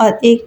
1